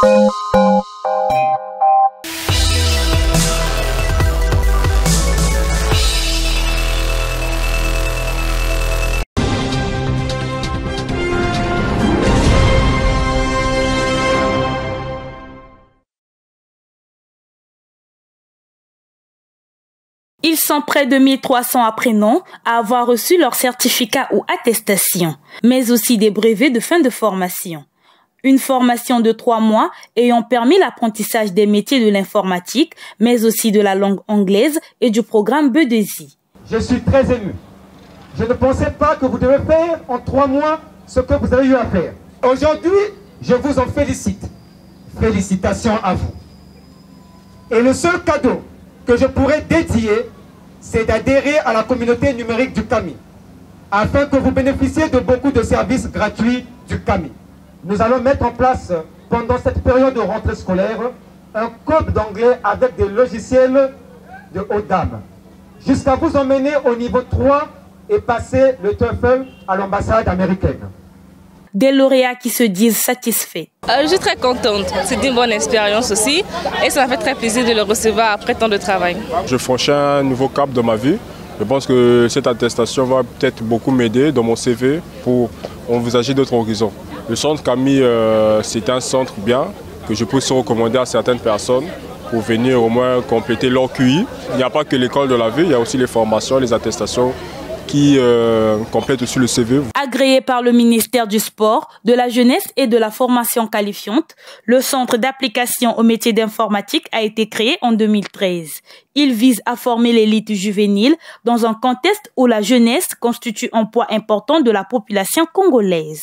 Ils sont près de 1300 apprenants à avoir reçu leur certificat ou attestation, mais aussi des brevets de fin de formation. Une formation de 3 mois ayant permis l'apprentissage des métiers de l'informatique, mais aussi de la langue anglaise et du programme B2I. Je suis très ému. Je ne pensais pas que vous devez faire en 3 mois ce que vous avez eu à faire. Aujourd'hui, je vous en félicite. Félicitations à vous. Et le seul cadeau que je pourrais dédier, c'est d'adhérer à la communauté numérique du CAMI, afin que vous bénéficiez de beaucoup de services gratuits du CAMI. Nous allons mettre en place, pendant cette période de rentrée scolaire, un cours d'anglais avec des logiciels de haute gamme, jusqu'à vous emmener au niveau 3 et passer le TOEFL à l'ambassade américaine. Des lauréats qui se disent satisfaits. Je suis très contente, c'est une bonne expérience aussi et ça m'a fait très plaisir de le recevoir après tant de travail. Je franchis un nouveau cap dans ma vie. Je pense que cette attestation va peut-être beaucoup m'aider dans mon CV pour envisager d'autres horizons. Le centre CAMI, c'est un centre bien que je peux aussi recommander à certaines personnes pour venir au moins compléter leur QI. Il n'y a pas que l'école de la vie, il y a aussi les formations, les attestations qui complètent aussi le CV. Agréé par le ministère du Sport, de la Jeunesse et de la Formation qualifiante, le Centre d'application aux métiers d'informatique a été créé en 2013. Il vise à former l'élite juvénile dans un contexte où la jeunesse constitue un poids important de la population congolaise.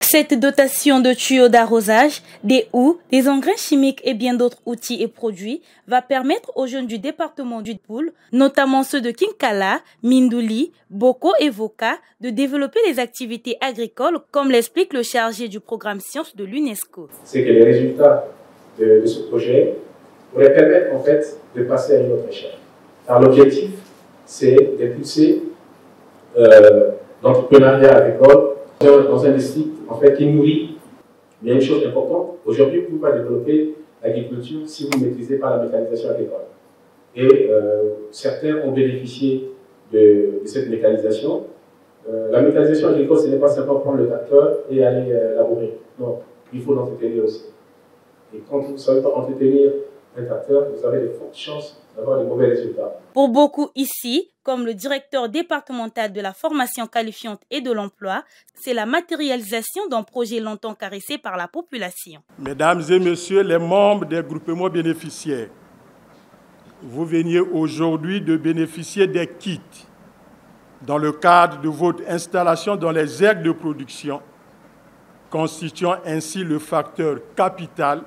Cette dotation de tuyaux d'arrosage, des houes, des engrais chimiques et bien d'autres outils et produits va permettre aux jeunes du département du Poul, notamment ceux de Kinkala, Mindouli, Boko et Voka, de développer des activités agricoles, comme l'explique le chargé du programme Sciences de l'UNESCO. C'est que les résultats de ce projet pourraient permettre en fait de passer à une autre échelle. Car l'objectif, c'est d'impulser l'entrepreneuriat agricole dans un district en fait, qui nourrit. Il y a une chose importante, aujourd'hui, vous ne pouvez pas développer l'agriculture si vous ne maîtrisez pas la mécanisation agricole. Et certains ont bénéficié de cette mécanisation. La mécanisation agricole, ce n'est pas simplement prendre le tracteur et aller labourer. Non, il faut l'entretenir aussi. Et quand vous ne savez pas entretenir un tracteur, vous avez de fortes chances d'avoir de mauvais résultats. Pour beaucoup ici, comme le directeur départemental de la formation qualifiante et de l'emploi, c'est la matérialisation d'un projet longtemps caressé par la population. Mesdames et messieurs les membres des groupements bénéficiaires, vous venez aujourd'hui de bénéficier des kits dans le cadre de votre installation dans les aires de production, constituant ainsi le facteur capital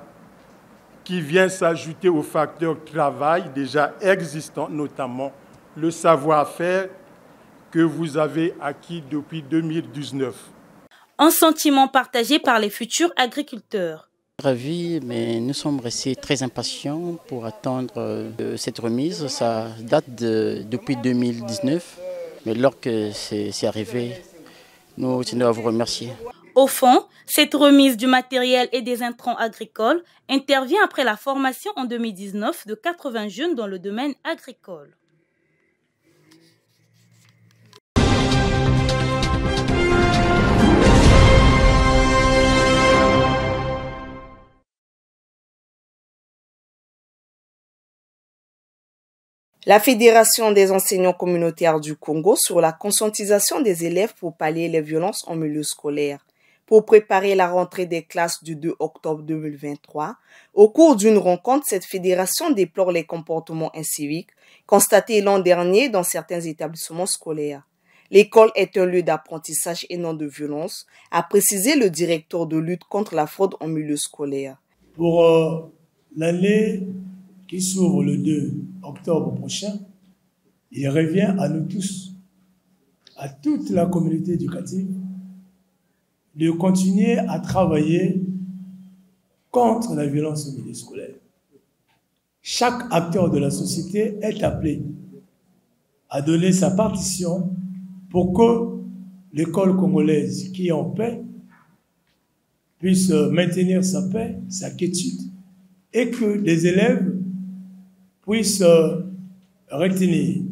qui vient s'ajouter au facteur travail déjà existant, notamment le savoir-faire que vous avez acquis depuis 2019. Un sentiment partagé par les futurs agriculteurs. Ravis, mais nous sommes restés très impatients pour attendre cette remise. Ça date depuis 2019, mais lorsque c'est arrivé, nous tenons à vous remercier. Au fond, cette remise du matériel et des intrants agricoles intervient après la formation en 2019 de 80 jeunes dans le domaine agricole. La Fédération des enseignants communautaires du Congo sur la conscientisation des élèves pour pallier les violences en milieu scolaire. Pour préparer la rentrée des classes du 2 octobre 2023, au cours d'une rencontre, cette fédération déplore les comportements inciviques constatés l'an dernier dans certains établissements scolaires. L'école est un lieu d'apprentissage et non de violence, a précisé le directeur de lutte contre la fraude en milieu scolaire. Pour l'année qui s'ouvre le 2 octobre prochain, il revient à nous tous, à toute la communauté éducative, de continuer à travailler contre la violence au milieu scolaire. chaque acteur de la société est appelé à donner sa partition pour que l'école congolaise qui est en paix puisse maintenir sa paix, sa quiétude, et que les élèves puissent retenir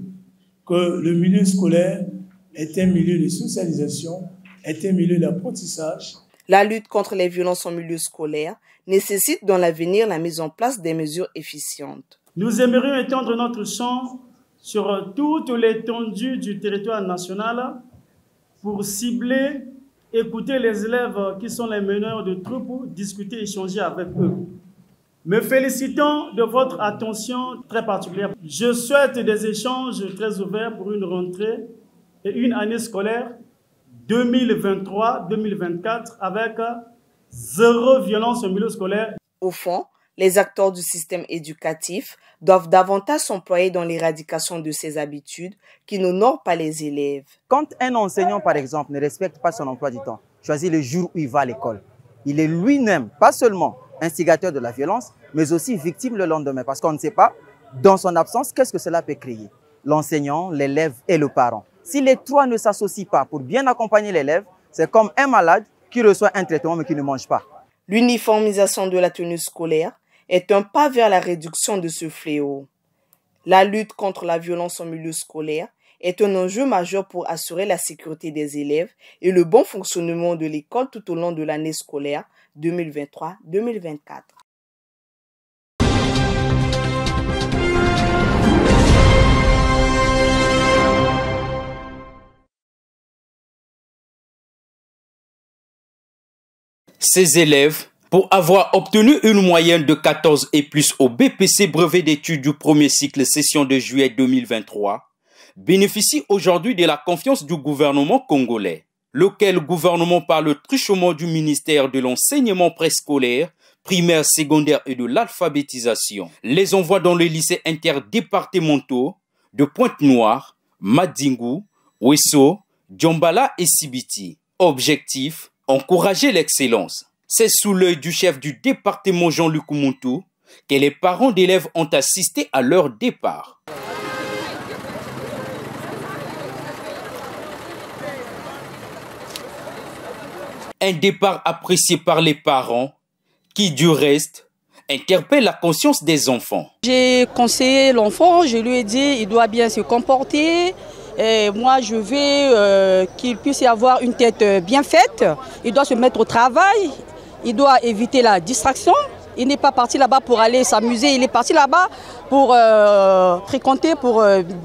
que le milieu scolaire est un milieu de socialisation, est un milieu d'apprentissage. La lutte contre les violences en milieu scolaire nécessite dans l'avenir la mise en place des mesures efficientes. Nous aimerions étendre notre champ sur toute l'étendue du territoire national pour cibler, écouter les élèves qui sont les meneurs de troupes, discuter, échanger avec eux. Me félicitons de votre attention très particulière. Je souhaite des échanges très ouverts pour une rentrée et une année scolaire 2023-2024 avec zéro violence au milieu scolaire. Au fond, les acteurs du système éducatif doivent davantage s'employer dans l'éradication de ces habitudes qui n'honorent pas les élèves. Quand un enseignant, par exemple, ne respecte pas son emploi du temps, choisit le jour où il va à l'école, il est lui-même, pas seulement instigateur de la violence, mais aussi victime le lendemain. Parce qu'on ne sait pas, dans son absence, qu'est-ce que cela peut créer? L'enseignant, l'élève et le parent. Si les trois ne s'associent pas pour bien accompagner l'élève, c'est comme un malade qui reçoit un traitement mais qui ne mange pas. L'uniformisation de la tenue scolaire est un pas vers la réduction de ce fléau. La lutte contre la violence en milieu scolaire est un enjeu majeur pour assurer la sécurité des élèves et le bon fonctionnement de l'école tout au long de l'année scolaire 2023-2024. Ces élèves, pour avoir obtenu une moyenne de 14 et plus au BPC brevet d'études du premier cycle session de juillet 2023, bénéficient aujourd'hui de la confiance du gouvernement congolais, lequel gouvernement par le truchement du ministère de l'enseignement préscolaire, primaire, secondaire et de l'alphabétisation, les envoie dans les lycées interdépartementaux de Pointe-Noire, Madingu, Wesso, Djombala et Sibiti. Objectif, encourager l'excellence. C'est sous l'œil du chef du département Jean-Luc Moutou que les parents d'élèves ont assisté à leur départ. Un départ apprécié par les parents qui, du reste, interpelle la conscience des enfants. J'ai conseillé l'enfant, je lui ai dit il doit bien se comporter. Et moi, je veux qu'il puisse y avoir une tête bien faite. Il doit se mettre au travail. Il doit éviter la distraction. Il n'est pas parti là-bas pour aller s'amuser. Il est parti là-bas pour fréquenter, pour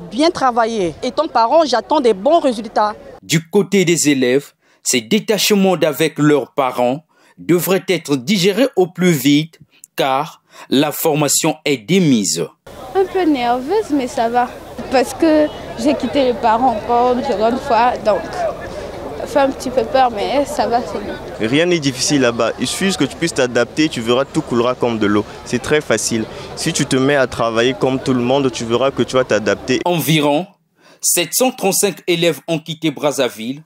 bien travailler. Étant parent, j'attends des bons résultats. Du côté des élèves, ces détachements d'avec leurs parents devraient être digérés au plus vite car la formation est démise. Un peu nerveuse, mais ça va. Parce que j'ai quitté les parents encore une seconde fois, donc ça fait un petit peu peur, mais ça va, c'est bon. Rien n'est difficile là-bas. Il suffit que tu puisses t'adapter, tu verras tout coulera comme de l'eau. C'est très facile. Si tu te mets à travailler comme tout le monde, tu verras que tu vas t'adapter. Environ 735 élèves ont quitté Brazzaville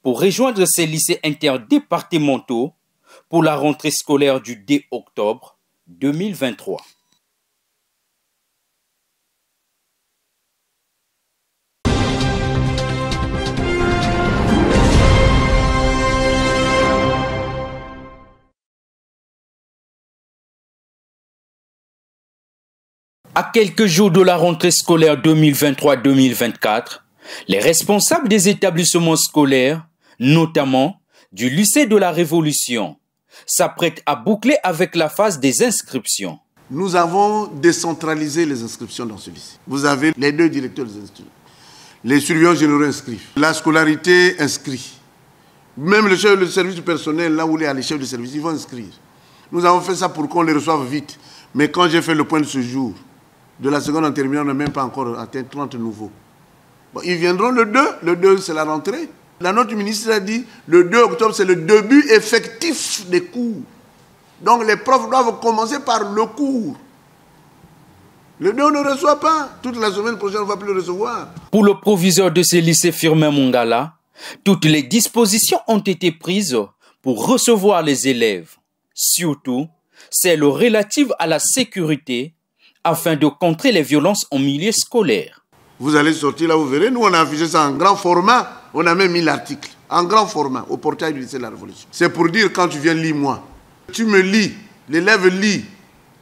pour rejoindre ces lycées interdépartementaux pour la rentrée scolaire du 2 octobre 2023. À quelques jours de la rentrée scolaire 2023-2024, les responsables des établissements scolaires, notamment du lycée de la Révolution, s'apprêtent à boucler avec la phase des inscriptions. Nous avons décentralisé les inscriptions dans ce lycée. Vous avez les 2 directeurs des instituts. Les surveillants généraux inscrivent. La scolarité inscrit. Même le chef de service du personnel, là où il est à les chefs de service, ils vont inscrire. Nous avons fait ça pour qu'on les reçoive vite. Mais quand j'ai fait le point de ce jour, de la seconde en terminale, on n'a même pas encore atteint 30 nouveaux. Bon, ils viendront le 2. Le 2, c'est la rentrée. La note du ministre a dit, le 2 octobre, c'est le début effectif des cours. Donc les profs doivent commencer par le cours. Le 2, on ne reçoit pas. Toute la semaine prochaine, on ne va plus le recevoir. Pour le proviseur de ce lycée Firmin Mongala, toutes les dispositions ont été prises pour recevoir les élèves. Surtout, celles relatives à la sécurité, afin de contrer les violences en milieu scolaire. Vous allez sortir là, vous verrez, nous on a affiché ça en grand format, on a même mis l'article en grand format au portail du lycée de la Révolution. C'est pour dire quand tu viens lire moi, tu me lis, l'élève lit,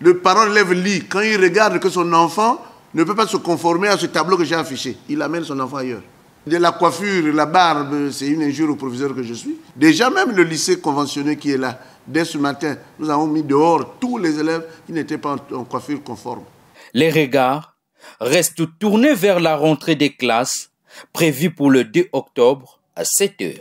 le parent l'élève lit, quand il regarde que son enfant ne peut pas se conformer à ce tableau que j'ai affiché, il amène son enfant ailleurs. De la coiffure, la barbe, c'est une injure au proviseur que je suis. Déjà même le lycée conventionné qui est là, dès ce matin, nous avons mis dehors tous les élèves qui n'étaient pas en coiffure conforme. Les regards restent tournés vers la rentrée des classes prévue pour le 2 octobre à 7 h.